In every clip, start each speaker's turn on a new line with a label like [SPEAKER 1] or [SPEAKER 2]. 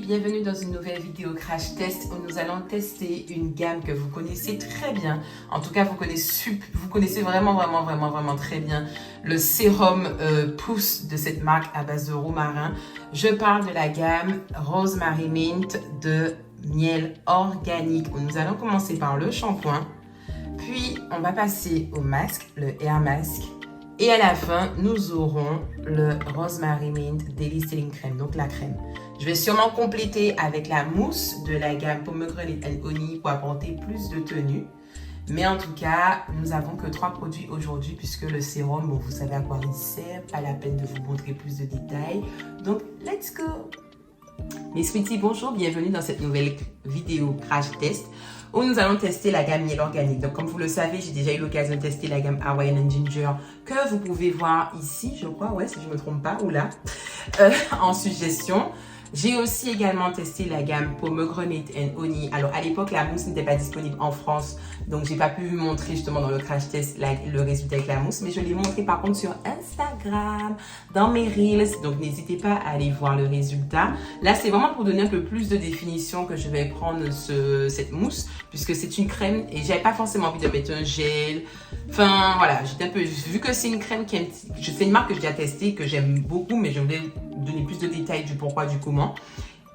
[SPEAKER 1] bienvenue dans une nouvelle vidéo crash test où nous allons tester une gamme que vous connaissez très bien. En tout cas, vous connaissez vraiment très bien le sérum Pousse de cette marque à base de romarin. Je parle de la gamme Rosemary Mint de miel organique. Nous allons commencer par le shampoing, puis on va passer au masque, le Air Mask. Et à la fin, nous aurons le Rosemary Mint Daily Styling Cream, donc la crème. Je vais sûrement compléter avec la mousse de la gamme Pomegranate and Honey pour apporter plus de tenue. Mais en tout cas, nous n'avons que 3 produits aujourd'hui puisque le sérum, bon, vous savez à quoi il sert, pas la peine de vous montrer plus de détails. Donc, let's go! Mes sweeties, bonjour, bienvenue dans cette nouvelle vidéo crash test où nous allons tester la gamme miel organique. Donc, comme vous le savez, j'ai déjà eu l'occasion de tester la gamme Hawaiian and Ginger que vous pouvez voir ici, je crois, ouais, si je ne me trompe pas, ou là, en suggestion. J'ai aussi également testé la gamme Pomegranate and Honey. Alors, à l'époque, la mousse n'était pas disponible en France, donc j'ai pas pu vous montrer justement dans le crash test le résultat avec la mousse, mais je l'ai montré par contre sur Instagram, dans mes Reels, donc n'hésitez pas à aller voir le résultat. Là, c'est vraiment pour donner un peu plus de définition que je vais prendre cette mousse, puisque c'est une crème et j'avais pas forcément envie de mettre un gel. Enfin, voilà, j'étais un peu, vu que c'est une crème c'est une marque que j'ai déjà testée, que j'aime beaucoup, mais je voulais donner plus de détails du pourquoi, du comment.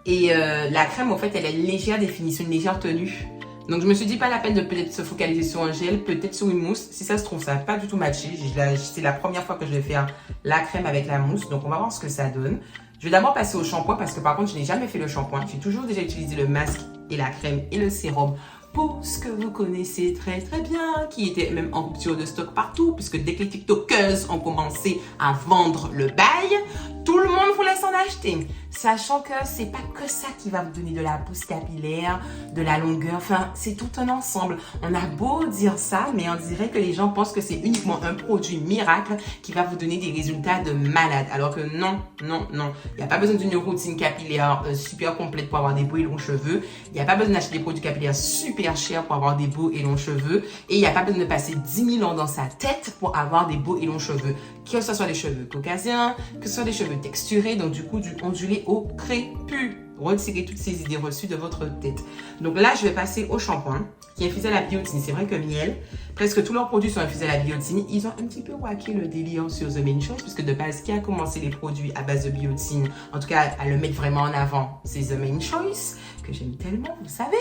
[SPEAKER 1] Et la crème, en fait, elle a une légère définition, une légère tenue. Donc, je me suis dit, pas la peine de peut-être se focaliser sur un gel, peut-être sur une mousse. Si ça se trouve, ça n'a pas du tout matché. C'est la première fois que je vais faire la crème avec la mousse. Donc, on va voir ce que ça donne. Je vais d'abord passer au shampoing parce que par contre, je n'ai jamais fait le shampoing. J'ai toujours déjà utilisé le masque et la crème et le sérum pour ce que vous connaissez très bien, qui était même en rupture de stock partout, puisque dès que les TikTokers ont commencé à vendre le bail, tout le monde voulait s'en acheter. Sachant que c'est pas que ça qui va vous donner de la pousse capillaire, de la longueur, enfin, c'est tout un ensemble. On a beau dire ça, mais on dirait que les gens pensent que c'est uniquement un produit miracle qui va vous donner des résultats de malade. Alors que non. Il n'y a pas besoin d'une routine capillaire super complète pour avoir des beaux et longs cheveux. Il n'y a pas besoin d'acheter des produits capillaires super chers pour avoir des beaux et longs cheveux. Et il n'y a pas besoin de passer 10 000 ans dans sa tête pour avoir des beaux et longs cheveux. Que ce soit des cheveux caucasiens, que ce soit des cheveux texturés, donc du coup, du ondulé au crépus. Retirez toutes ces idées reçues de votre tête. Donc là, je vais passer au shampoing qui est infusé à la biotine. C'est vrai que miel, presque tous leurs produits sont infusés à la biotine. Ils ont un petit peu wacké le délire sur The Main Choice, puisque de base, qui a commencé les produits à base de biotine, en tout cas à le mettre vraiment en avant, c'est The Main Choice, que j'aime tellement, vous savez.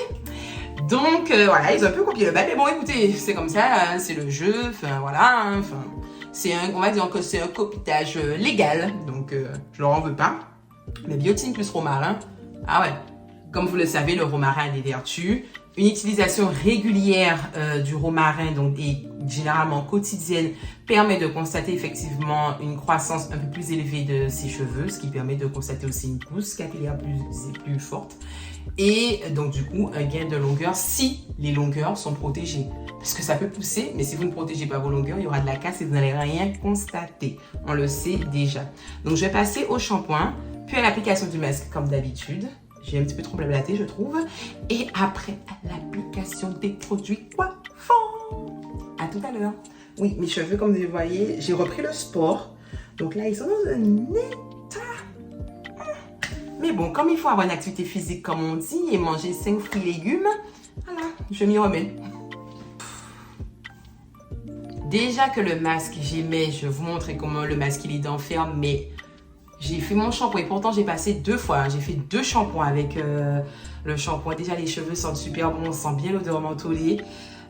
[SPEAKER 1] Donc voilà, ils ont un peu copié le bail, mais bon, écoutez, c'est comme ça, hein, c'est le jeu, enfin voilà, hein, enfin, on va dire que c'est un copitage légal, donc je leur en veux pas. Mais biotine plus romarin, ah ouais, comme vous le savez, le romarin a des vertus. Une utilisation régulière du romarin, donc et généralement quotidienne, permet de constater effectivement une croissance un peu plus élevée de ses cheveux, ce qui permet de constater aussi une pousse capillaire plus forte. Et donc du coup, un gain de longueur si les longueurs sont protégées. Parce que ça peut pousser, mais si vous ne protégez pas vos longueurs, il y aura de la casse et vous n'allez rien constater. On le sait déjà. Donc je vais passer au shampoing, puis à l'application du masque comme d'habitude. J'ai un petit peu trop blablaté, je trouve. Et après, à l'application des produits coiffants. À tout à l'heure. Oui, mes cheveux, comme vous voyez, j'ai repris le sport. Donc là, ils sont dans un état. Mais bon, comme il faut avoir une activité physique, comme on dit, et manger 5 fruits et légumes, voilà, je m'y remets. Déjà que le masque, j'aimais, je vais vous montrer comment le masque il est d'enfer, mais j'ai fait mon shampoing et pourtant j'ai passé 2 fois. Hein. J'ai fait 2 shampoings avec le shampoing. Déjà les cheveux sentent super bon, on sent bien l'odeur mentholée.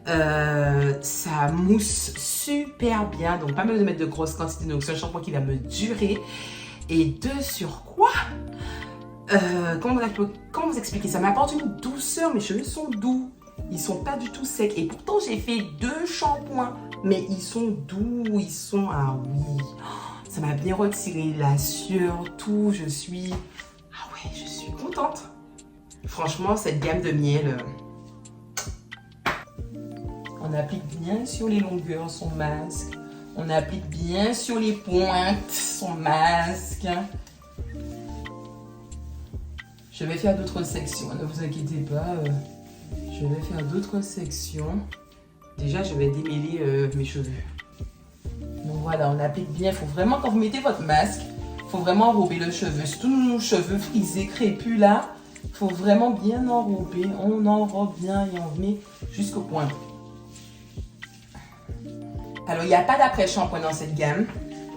[SPEAKER 1] Ça mousse super bien, donc pas besoin de mettre de grosses quantités. Donc c'est un shampoing qui va me durer. Et de surcroît, comment vous expliquer, ça m'apporte une douceur. Mes cheveux sont doux. Ils sont pas du tout secs. Et pourtant, j'ai fait 2 shampoings. Mais ils sont doux. Ils sont... Ah oui. Ça m'a bien retiré la sueur, tout. Je suis... Ah ouais, je suis contente. Franchement, cette gamme de miel... On applique bien sur les longueurs son masque. On applique bien sur les pointes son masque. Je vais faire d'autres sections. Ne vous inquiétez pas. Je vais faire d'autres sections. Déjà, je vais démêler mes cheveux. Donc voilà, on applique bien. Il faut vraiment, quand vous mettez votre masque, il faut vraiment enrober le cheveu. Surtout nos cheveux frisés, crépus là. Il faut vraiment bien enrober. On enrobe bien et on met jusqu'au point. Alors, il n'y a pas d'après-shampoing dans cette gamme.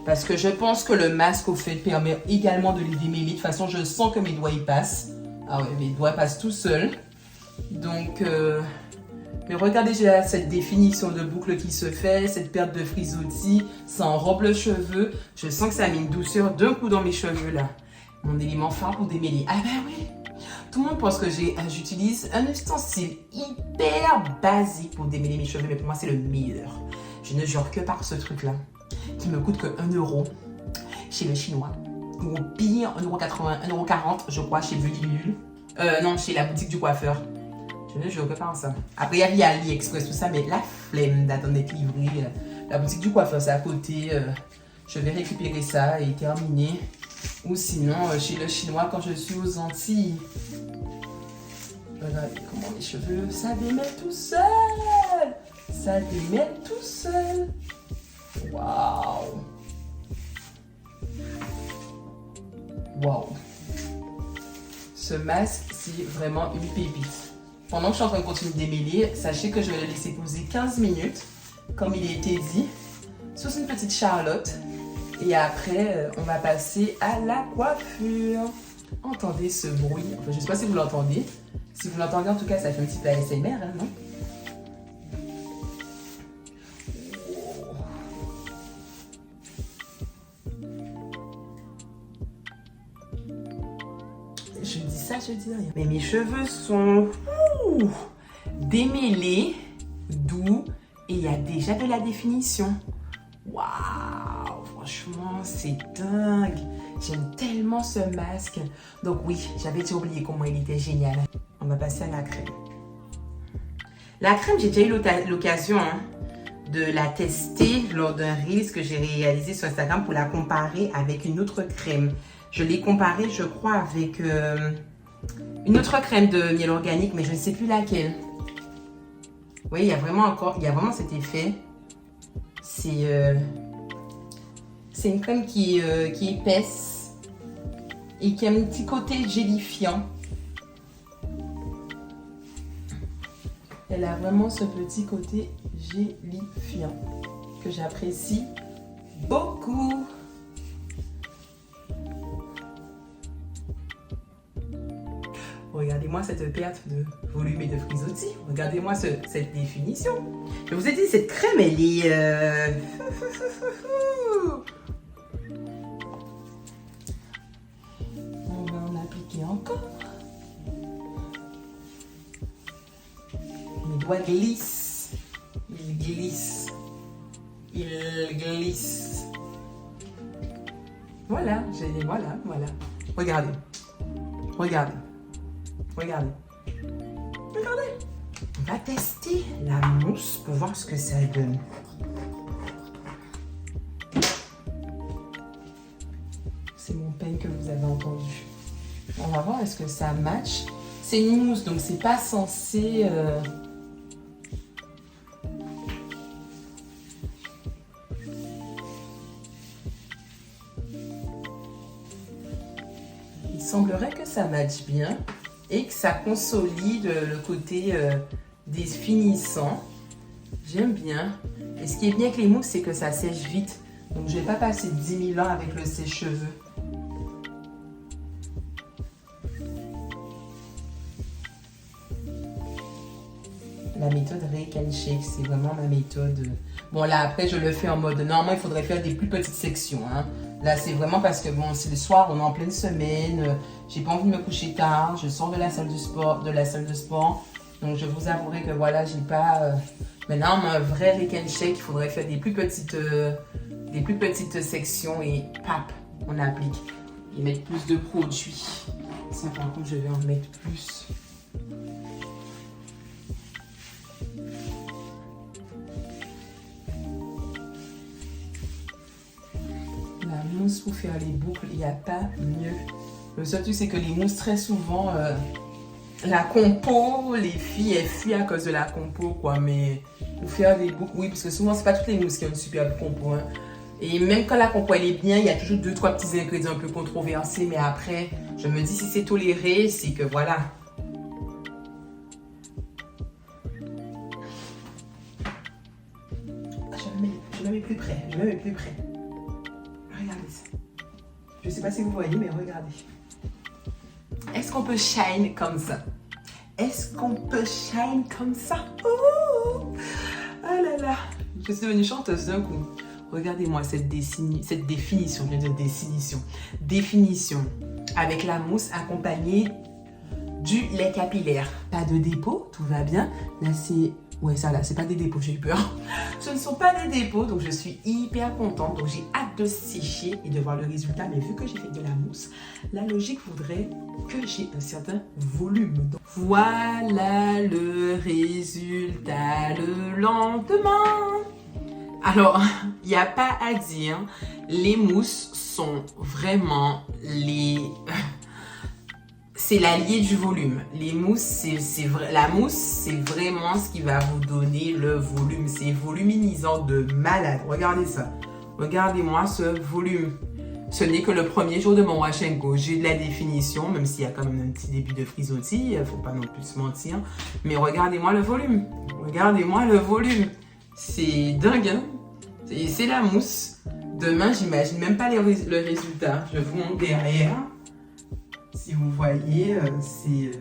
[SPEAKER 1] Parce que je pense que le masque au fait permet également de les démêler. De toute façon, je sens que mes doigts y passent. Ah ouais, mes doigts passent tout seuls. Donc, mais regardez, j'ai là cette définition de boucle qui se fait, cette perte de frisottis, ça enrobe le cheveu. Je sens que ça a mis une douceur d'un coup dans mes cheveux là. Mon élément phare pour démêler. Ah ben oui, tout le monde pense que j'utilise un ustensile hyper basique pour démêler mes cheveux, mais pour moi c'est le meilleur. Je ne jure que par ce truc là, qui me coûte que 1 € chez le chinois. Ou au pire 1,80 €, 1,40 € je crois chez Beauty Lulu. Non, chez la boutique du coiffeur. Je ne jure que par ça. Après, il y a AliExpress, tout ça, mais la flemme d'attendre d'être livré. La boutique du coiffeur, c'est à côté. Je vais récupérer ça et terminer. Ou sinon, chez le chinois, quand je suis aux Antilles. Regardez comment mes cheveux, ça démêle tout seul. Ça démêle tout seul. Waouh. Waouh. Ce masque, c'est vraiment une pépite. Pendant que je suis en train de continuer de démêler, sachez que je vais le laisser poser 15 minutes, comme il a été dit, sous une petite charlotte. Et après, on va passer à la coiffure. Entendez ce bruit. Enfin, je ne sais pas si vous l'entendez. Si vous l'entendez, en tout cas, ça fait un petit peu ASMR, hein, non? Je dis ça, je dis rien. Mais mes cheveux sont démêlés, doux, et il y a déjà de la définition. Waouh, franchement, c'est dingue. J'aime tellement ce masque. Donc oui, j'avais déjà oublié comment il était génial. On va passer à la crème. La crème, j'ai déjà eu l'occasion de la tester lors d'un Reels que j'ai réalisé sur Instagram pour la comparer avec une autre crème. Je l'ai comparée, je crois, avec une autre crème de miel organique, mais je ne sais plus laquelle. Oui, il y a vraiment cet effet. C'est une crème qui est épaisse et qui a un petit côté gélifiant. Elle a vraiment ce petit côté gélifiant que j'apprécie beaucoup. Regardez-moi cette perte de volume et de frisottis. Regardez-moi cette définition. Je vous ai dit, cette crème, elle est... On va en appliquer encore. Mes doigts glissent. Ils glissent. Ils glissent. Voilà, voilà. Regardez. Regardez. Regardez. Regardez. On va tester la mousse pour voir ce que ça donne. C'est mon peigne que vous avez entendu. On va voir est-ce que ça match. C'est une mousse, donc c'est pas censé... Il semblerait que ça matche bien et que ça consolide le côté définissant. J'aime bien. Et ce qui est bien avec les mousses, c'est que ça sèche vite. Donc je ne vais pas passer 10 000 ans avec le sèche-cheveux. La méthode Rake and Shake, c'est vraiment ma méthode. Bon là après je le fais en mode, normalement il faudrait faire des plus petites sections. Hein. Là c'est vraiment parce que bon c'est le soir, on est en pleine semaine, j'ai pas envie de me coucher tard, je sors de la salle de sport, donc je vous avouerai que voilà j'ai pas... Maintenant un vrai Rake and Shake, il faudrait faire des plus petites sections et pap, on applique. Et mettre plus de produits. Ça par contre je vais en mettre plus. Mousse pour faire les boucles, il n'y a pas mieux. Le seul truc c'est que les mousses très souvent la compo, les filles elles fuient à cause de la compo quoi, mais pour faire les boucles, oui parce que souvent c'est pas toutes les mousses qui ont une superbe compo hein. Et même quand la compo elle est bien, il y a toujours 2-3 petits ingrédients un peu controversés. Mais après, je me dis si c'est toléré, c'est que voilà. Je me mets plus près. Regardez ça. Je ne sais pas si vous voyez, mais regardez. Est-ce qu'on peut shine comme ça? Oh là là. Je suis devenue chanteuse d'un coup. Regardez-moi cette définition, je veux dire définition avec la mousse accompagnée du lait capillaire. Pas de dépôt, tout va bien. Là, c'est... Ouais, ça là, c'est pas des dépôts, j'ai eu peur. Ce ne sont pas des dépôts, donc je suis hyper contente. Donc j'ai hâte de sécher et de voir le résultat. Mais vu que j'ai fait de la mousse, la logique voudrait que j'ai un certain volume. Donc, voilà le résultat le lendemain. Alors, il n'y a pas à dire, les mousses sont vraiment c'est l'allié du volume. Les mousses, la mousse, c'est vraiment ce qui va vous donner le volume. C'est voluminisant de malade. Regardez ça. Regardez-moi ce volume. Ce n'est que le premier jour de mon wash and go. J'ai de la définition, même s'il y a quand même un petit début de frisottis. Il ne faut pas non plus se mentir. Mais regardez-moi le volume. C'est dingue, hein? C'est la mousse. Demain, j'imagine même pas le résultat. Je vous montre derrière. Si vous voyez, c'est...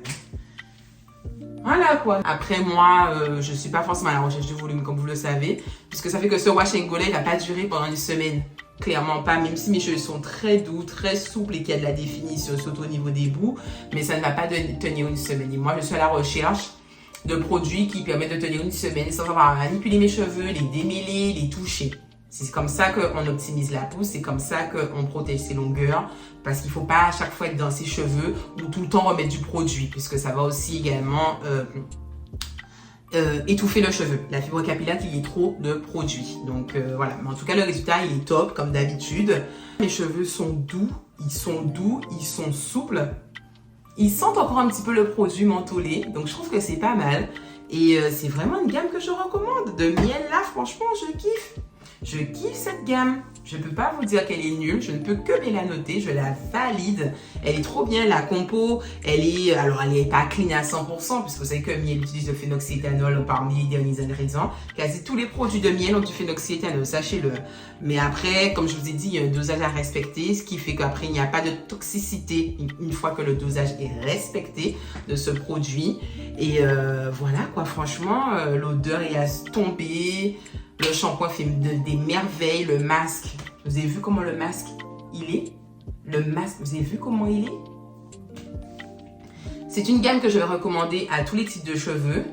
[SPEAKER 1] Voilà quoi. Après moi, je suis pas forcément à la recherche de volume comme vous le savez. Puisque ça fait que ce wash and go là, il va pas durer pendant une semaine. Clairement pas, même si mes cheveux sont très doux, très souples et qu'il y a de la définition, surtout au niveau des bouts. Mais ça ne va pas tenir une semaine. Et moi, je suis à la recherche de produits qui permettent de tenir une semaine sans avoir à manipuler mes cheveux, les démêler, les toucher. C'est comme ça qu'on optimise la pousse, c'est comme ça qu'on protège ses longueurs, parce qu'il ne faut pas à chaque fois être dans ses cheveux ou tout le temps remettre du produit, puisque ça va aussi également étouffer le cheveu, la fibre capillaire qu'il y ait trop de produits. Donc voilà, mais en tout cas le résultat il est top comme d'habitude. Mes cheveux sont doux, ils sont souples. Ils sentent encore un petit peu le produit mentholé, donc je trouve que c'est pas mal. Et c'est vraiment une gamme que je recommande. De miel là, franchement, je kiffe. Je kiffe cette gamme. Je ne peux pas vous dire qu'elle est nulle. Je ne peux que bien la noter. Je la valide. Elle est trop bien. La compo, elle est pas clean à 100%, puisque vous savez que miel utilise le phénoxyéthanol parmi les derniers ingrédients. Quasi tous les produits de miel ont du phénoxyéthanol, sachez-le. Mais après, comme je vous ai dit, il y a un dosage à respecter, ce qui fait qu'après, il n'y a pas de toxicité une fois que le dosage est respecté de ce produit. Et voilà quoi, franchement, l'odeur est à tomber. Le shampoing fait des merveilles. Le masque, vous avez vu comment le masque il est? Vous avez vu comment il est? C'est une gamme que je vais recommander à tous les types de cheveux,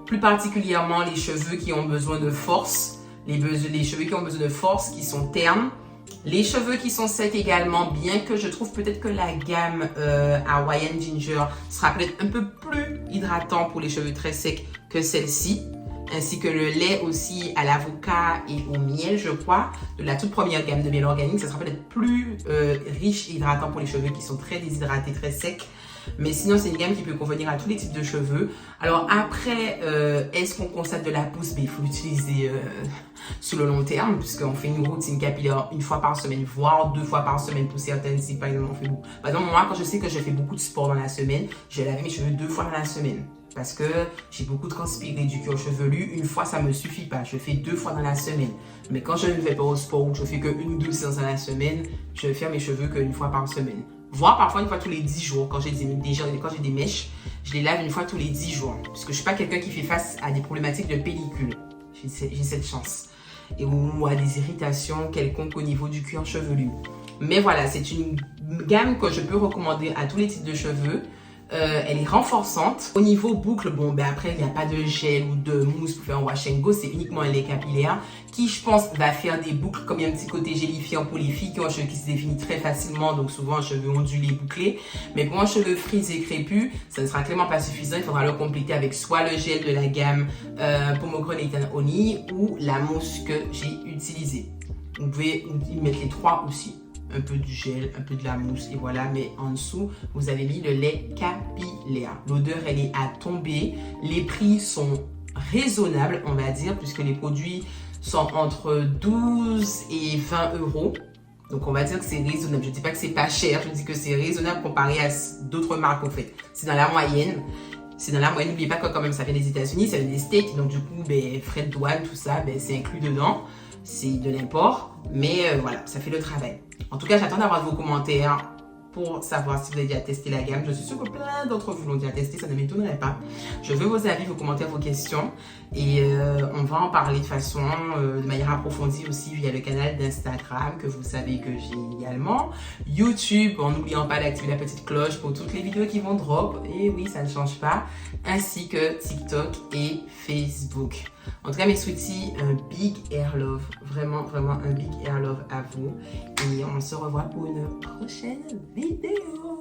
[SPEAKER 1] plus particulièrement les cheveux qui ont besoin de force, les cheveux qui ont besoin de force, qui sont ternes, les cheveux qui sont secs également, bien que je trouve peut-être que la gamme Hawaiian Ginger sera peut-être un peu plus hydratant pour les cheveux très secs que celle-ci. Ainsi que le lait aussi à l'avocat et au miel, je crois, de la toute première gamme de miel organique. Ça sera peut-être plus riche et hydratant pour les cheveux qui sont très déshydratés, très secs. Mais sinon, c'est une gamme qui peut convenir à tous les types de cheveux. Alors après, est-ce qu'on constate de la pousse? Il faut l'utiliser sur le long terme, puisqu'on fait une routine capillaire une fois par semaine, voire 2 fois par semaine pour certaines, si par exemple on fait beaucoup. Par exemple, moi, quand je sais que je fais beaucoup de sport dans la semaine, je vais laver mes cheveux 2 fois dans la semaine. Parce que j'ai beaucoup transpiré du cuir chevelu, une fois ça me suffit pas, je fais 2 fois dans la semaine. Mais quand je ne vais pas au sport ou que je fais que 1 ou 2 séances dans la semaine, je vais faire mes cheveux qu'une fois par semaine. Voire parfois une fois tous les 10 jours, quand j'ai des mèches, je les lave une fois tous les 10 jours. Parce que je ne suis pas quelqu'un qui fait face à des problématiques de pellicule, j'ai cette chance. Ou à des irritations quelconques au niveau du cuir chevelu. Mais voilà, c'est une gamme que je peux recommander à tous les types de cheveux. Elle est renforçante. Au niveau boucle, bon, ben après, il n'y a pas de gel ou de mousse pour faire un wash and go. C'est uniquement un lait capillaire qui, je pense, va faire des boucles comme il y a un petit côté gélifiant pour les filles qui ont un cheveu qui se définit très facilement. Donc, souvent, un cheveu ondulé, bouclé. Mais pour un cheveu frisé, crépus, ça ne sera clairement pas suffisant. Il faudra le compléter avec soit le gel de la gamme Pomegranate and Honey ou la mousse que j'ai utilisée. Vous pouvez y mettre les 3 aussi. Un peu du gel, un peu de la mousse et voilà, mais en dessous vous avez mis le lait capillaire. L'odeur elle est à tomber, les prix sont raisonnables on va dire, puisque les produits sont entre 12 et 20 euros. Donc on va dire que c'est raisonnable. Je ne dis pas que c'est pas cher, je dis que c'est raisonnable comparé à d'autres marques en fait. C'est dans la moyenne. C'est dans la moyenne. N'oubliez pas que quand même ça vient des États-Unis, ça vient des States. Donc du coup, ben, frais de douane, tout ça, ben, c'est inclus dedans. C'est de l'import. Mais voilà, ça fait le travail. En tout cas, j'attends d'avoir vos commentaires pour savoir si vous avez déjà testé la gamme. Je suis sûre que plein d'entre vous l'ont déjà testé, ça ne m'étonnerait pas. Je veux vos avis, vos commentaires, vos questions. Et on va en parler de façon, de manière approfondie aussi via le canal d'Instagram que vous savez que j'ai également. YouTube, en n'oubliant pas d'activer la petite cloche pour toutes les vidéos qui vont drop. Et oui, ça ne change pas. Ainsi que TikTok et Facebook. En tout cas, mes sweeties, un big air love. Vraiment, vraiment un big air love à vous. Et on se revoit pour une prochaine vidéo.